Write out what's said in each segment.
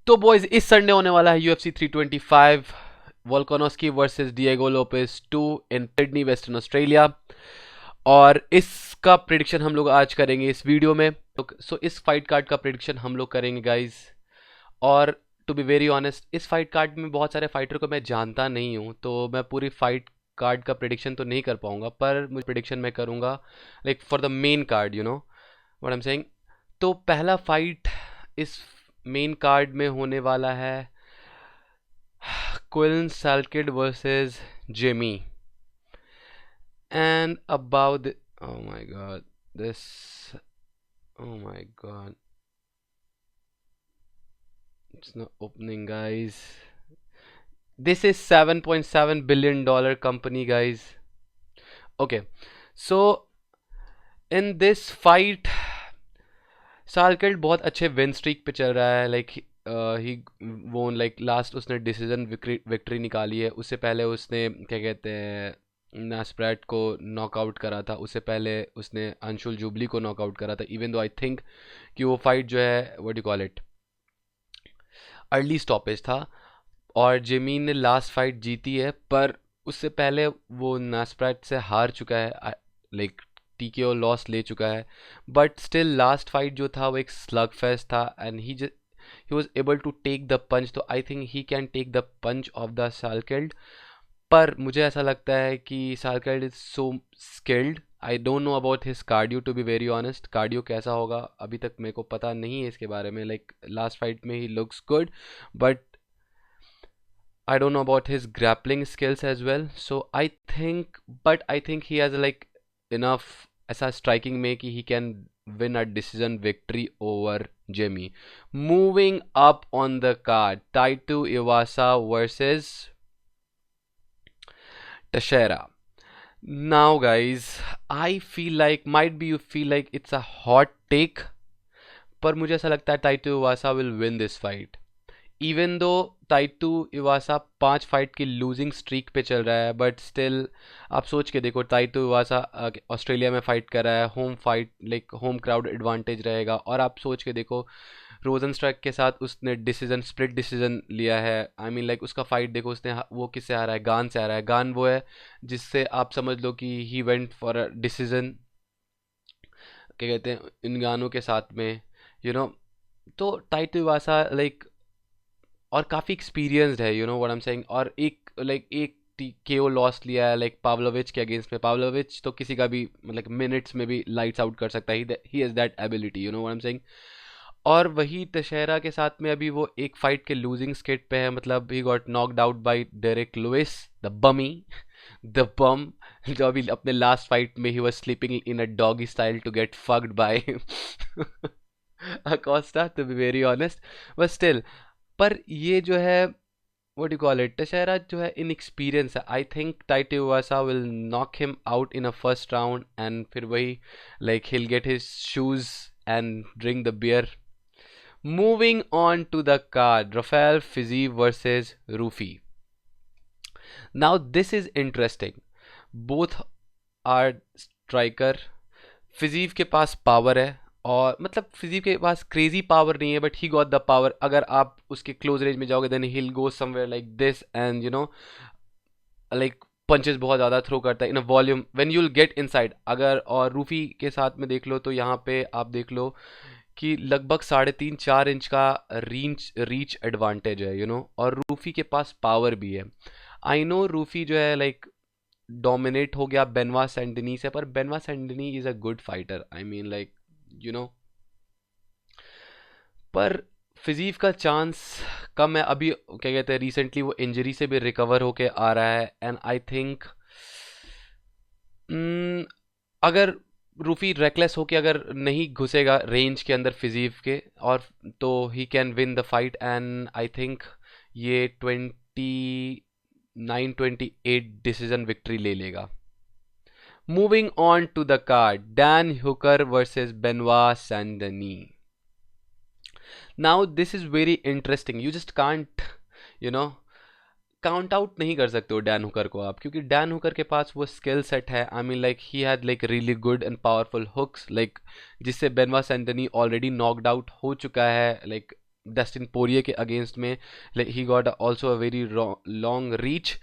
तो बॉयज इस संडे होने वाला है UFC 325 Volkanovski versus Diego Lopes 2 in Sydney western Australia. और इसका प्रिडिक्शन हम लोग आज करेंगे इस वीडियो में। सो इस फाइट कार्ड का प्रिडिक्शन हम लोग करेंगे गाइज। और टू बी वेरी ऑनेस्ट, इस फाइट कार्ड में बहुत सारे फाइटर को मैं जानता नहीं हूँ, तो मैं पूरी फाइट कार्ड का प्रिडिक्शन तो नहीं कर पाऊंगा, पर मुझे प्रिडिक्शन मैं करूँगा like for the main card, you know what I am saying. तो पहला फाइट इस मेन कार्ड में होने वाला है Quillan Salkilld versus Jamie. And about oh my god, this, oh my god, it's not opening guys. This is $7.7 billion company guys. Okay, so in this fight सालकिड बहुत अच्छे win streak पे चल रहा है। लाइक ही वोन, like last उसने decision victory निकाली है। उससे पहले उसने क्या कहते हैं नास्प्रैट को नॉकआउट करा था। उससे पहले उसने अंशुल जुबली को नॉकआउट करा था। इवन दो आई थिंक कि वो फाइट जो है what do call it early stoppage था और जेमी ने लास्ट फाइट जीती है, पर उससे पहले वो नास्प्रैट से हार चुका है, लाइक TKO लॉस ले चुका है। बट स्टिल लास्ट फाइट जो था वो एक स्लग फेस्ट था and he was able to take the punch. तो I think he can take the punch of the Salkilld. पर मुझे ऐसा लगता है कि Salkilld is so skilled. I don't know about his cardio, to be very honest. Cardio कैसा होगा अभी तक मेरे को पता नहीं है इसके बारे में। लाइक लास्ट फाइट में he looks good, but I don't know about his grappling skills as well. So I think he has like enough ऐसा striking में कि he can win a decision victory over Jamie. Moving up on the card, Taito Iwasa versus Teixeira. Now guys, I feel like might be you feel like it's a hot take, पर मुझे ऐसा लगता है Taito Iwasa will win this fight. Even though Tai Tuivasa 5 fight की losing streak पे चल रहा है, बट स्टिल आप सोच के देखो, ताइटू इवासा ऑस्ट्रेलिया में फाइट कर रहा है, home fight, like home crowd advantage रहेगा। और आप सोच के देखो रोजन स्ट्राइक के साथ उसने डिसीजन स्प्लिट डिसीजन लिया है। आई मीन लाइक उसका फाइट देखो, उसने वो किससे आ रहा है, गान से आ रहा है। गान वो है जिससे आप समझ लो कि he went for a decision, क्या कहते हैं, इन गानों के साथ में, यू नो। तो ताइटू इवासा लाइक और काफ़ी एक्सपीरियंस्ड है, you know what I am saying. और एक KO लॉस लिया है लाइक पावलोविच के अगेंस्ट में। पावलोविच तो किसी का भी मतलब मिनट्स में भी लाइट्स आउट कर सकता है। He has that ability, you know what I am saying. और वही तशेरा के साथ में अभी वो एक फाइट के लूजिंग स्किट पे है। मतलब he got knocked out by Derrick Lewis the bummy, the bum, जो अभी अपने लास्ट फाइट में he was sleeping in a doggy style to get fucked by Acosta, to be very honest. But still, पर ये जो है what you call it, Teixeira जो है इनएक्सपीरियंस है। I think Tai Tuivasa will knock him out in a first round and फिर वही like he'll get his shoes and drink the beer. Moving on to the card, Rafael Fiziev versus Ruffy. Now this is interesting. Both are striker. Fiziev के पास power है, और मतलब फिजीव के पास crazy power नहीं है, but he got the power. अगर आप उसके क्लोज रेंज में जाओगे then he'll go somewhere like this and you know like punches बहुत ज़्यादा थ्रो करता है in a volume when you will get inside. अगर और रूफी के साथ में देख लो तो यहाँ पे आप देख लो कि लगभग 3.5-4 इंच का रीच एडवांटेज है, यू नो। और रूफी के पास पावर भी है। आई नो रूफी जो है लाइक डोमिनेट हो गया बेनवा सेंडनी से, पर Benoit Saint Denis is a good fighter. I mean like you know, पर फिजीव का चांस कम है। अभी क्या कहते हैं रिसेंटली वो इंजरी से भी रिकवर होके आ रहा है एंड आई थिंक अगर रूफी रेकलेस होके अगर नहीं घुसेगा रेंज के अंदर फिजीव के, और तो he can win the fight and I think ये 29-28 डिसीजन विक्ट्री ले लेगा। Moving on to the card, Dan Hooker versus Benoit Saint-Denis. Now this is very interesting. You just can't, you know, count out नहीं कर सकते हो Dan Hooker को आप, क्योंकि डैन हुकर के पास वो स्किल सेट है। I mean like he had like really good and powerful hooks, like जिससे Benoit Saint Denis already knocked out हो चुका है लाइक डस्टिन पोरिये के अगेंस्ट में he got also a very long reach.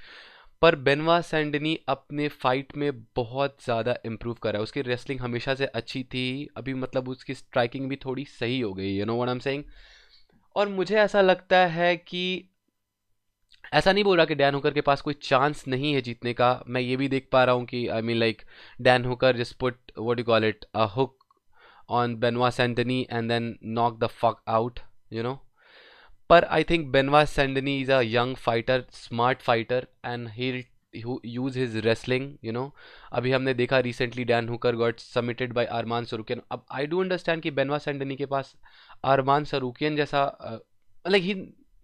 पर बेनवा सैंडनी अपने fight में बहुत ज़्यादा इम्प्रूव कर रहा है। उसकी रेसलिंग हमेशा से अच्छी थी, अभी मतलब उसकी स्ट्राइकिंग भी थोड़ी सही हो गई, you know what I am saying. और मुझे ऐसा लगता है कि ऐसा नहीं बोल रहा कि डैन हुकर के पास कोई चांस नहीं है जीतने का। मैं ये भी देख पा रहा हूँ कि आई mean like Dan Hooker just put what you call it a hook on Benoit Saint-Denis and then knock the fuck out, you know. But I think Benoit Saint-Denis is a young fighter, smart fighter, and he'll use his wrestling, you know. अभी हमने देखा recently Dan Hooker got submitted by Arman Sarukian. अब I do understand कि Benoit Saint-Denis के पास Arman Sarukian जैसा like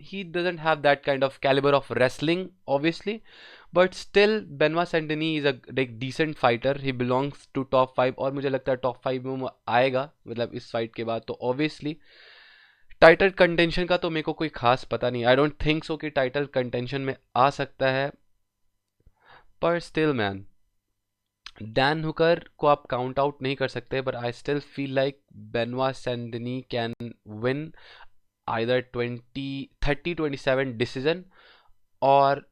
he doesn't have that kind of caliber of wrestling obviously, but still Benoit Saint-Denis is a like decent fighter. He belongs to top 5 और मुझे लगता है top 5 में वो आएगा, मतलब इस फाइट के बाद। तो obviously टाइटल कंटेंशन का तो मेरे को कोई खास पता नहीं, आई डोंट थिंक सो कि टाइटल कंटेंशन में आ सकता है। पर स्टिल मैन, डैन हुकर को आप काउंट आउट नहीं कर सकते, but I still feel like Benoit Saint Denis can win either 30-27 decision और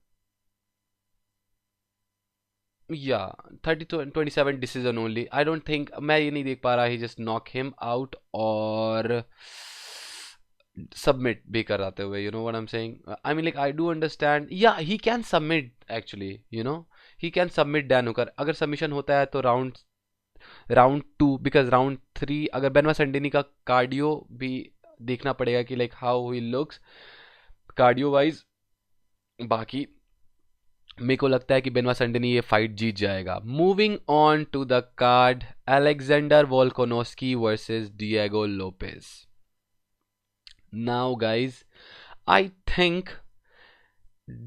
या 30-27 decision only. I don't think, मैं ये नहीं देख पा रहा he just knock him out और सबमिट भी कराते हुए, you know what I am saying. I mean like I do understand, yeah he can submit actually, you know he can submit Dan Hooker. अगर सबमिशन होता है तो round 2, because round 3 अगर बेनवा सैंडिनी का कार्डियो भी देखना पड़ेगा कि like how he looks cardio wise. बाकी मेरे को लगता है कि बेनवा सैंडिनी ये फाइट जीत जाएगा। Moving on to the card, Alexander Volkanovski versus Diego Lopes. Now guys, I think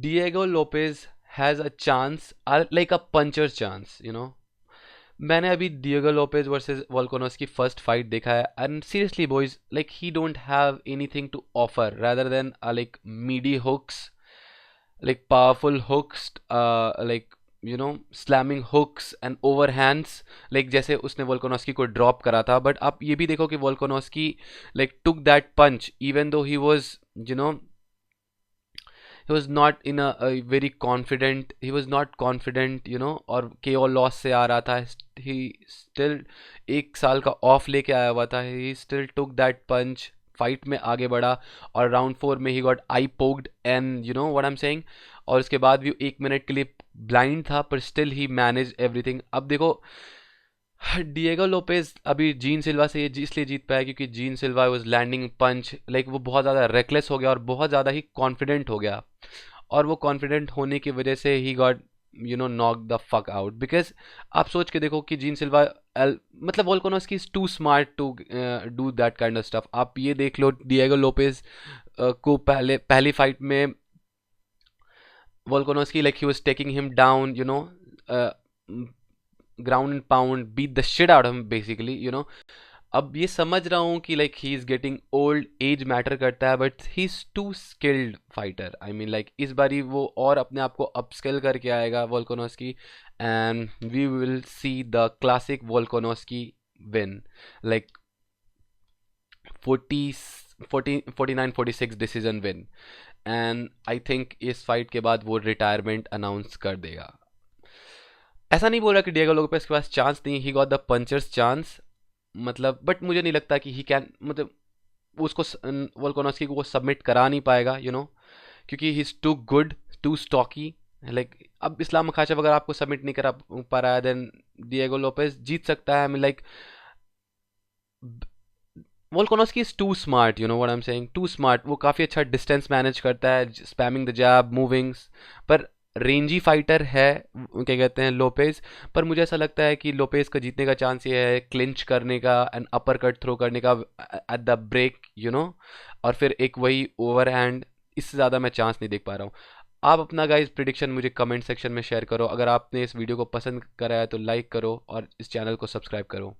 Diego Lopez has a chance, like a puncher's chance, you know. मैंने अभी डिएगो लोपेज वर्सेस वोल्कानोस की फर्स्ट फाइट देखा है, and seriously boys, like he don't have anything to offer rather than like meaty hooks, like powerful hooks, like you know slamming hooks and overhands, like जैसे उसने वोल्कानोस्की को drop करा था। But आप ये भी देखो कि वोल्कानोस्की like took that punch even though he was, you know, he was not in a very confident, he was not confident, you know, और KO लॉस से आ रहा था। he still 1 साल का ऑफ लेके आया हुआ था। he still took that punch, fight में आगे बढ़ा और राउंड 4 में he got I poked and you know what I am saying. और उसके बाद भी 1 मिनट के लिए ब्लाइंड था, पर स्टिल ही मैनेज एवरीथिंग। अब देखो डिएगो लोपेज अभी जीन सिल्वा से ये इसलिए जीत पाया क्योंकि Jean Silva was landing punch, like वो बहुत ज़्यादा रेकलेस हो गया और बहुत ज़्यादा ही कॉन्फिडेंट हो गया, और वो कॉन्फिडेंट होने की वजह से he got you know knock the fuck out. Because आप सोच के देखो कि जीन सिल्वा मतलब Volkanovski is too smart to do that kind of stuff. आप ये देख लो डिएगो लोपेज को पहली फाइट में Volkanovski like he was taking him down, you know, ground and pound, beat the shit out of him basically, you know. अब ये समझ रहा हूँ कि like he is getting old, age matter करता है, but he is too skilled fighter. I mean like इस बारी वो और अपने आप को अपस्किल करके आएगा Volkanovski, and we will see the classic Volkanovski win, like 49-46 decision win. And I think इस फाइट के बाद वो रिटायरमेंट अनाउंस कर देगा। ऐसा नहीं बोल रहा कि डिएगो लोपेज के पास चांस नहीं, ही गॉट द पंचर्स चांस, मतलब, बट मुझे नहीं लगता कि ही कैन, मतलब उसको वोल्कानोस्की को वो सबमिट करा नहीं पाएगा, यू नो, क्योंकि he is too good, too stocky. Like अब इस्लाम मखाचेव अगर आपको सबमिट नहीं करा पा रहा है, देन डिएगो लोपेज जीत सकता है। I mean like Volkanovski is too smart, you know what I am saying, too smart. वो काफ़ी अच्छा डिस्टेंस मैनेज करता है, स्पैमिंग द जैब, मूविंग्स, पर रेंजी फाइटर है क्या कहते हैं लोपेज। पर मुझे ऐसा लगता है कि लोपेज का जीतने का चांस ये है क्लिंच करने का एंड अपर कट थ्रो करने का at the break, you know, और फिर एक वही ओवर हैंड। इससे ज़्यादा मैं चांस नहीं देख पा रहा हूँ। आप अपना गाइस प्रिडिक्शन मुझे कमेंट सेक्शन में शेयर करो। अगर आपने इस वीडियो को पसंद करा है तो लाइक करो और इस चैनल को सब्सक्राइब करो।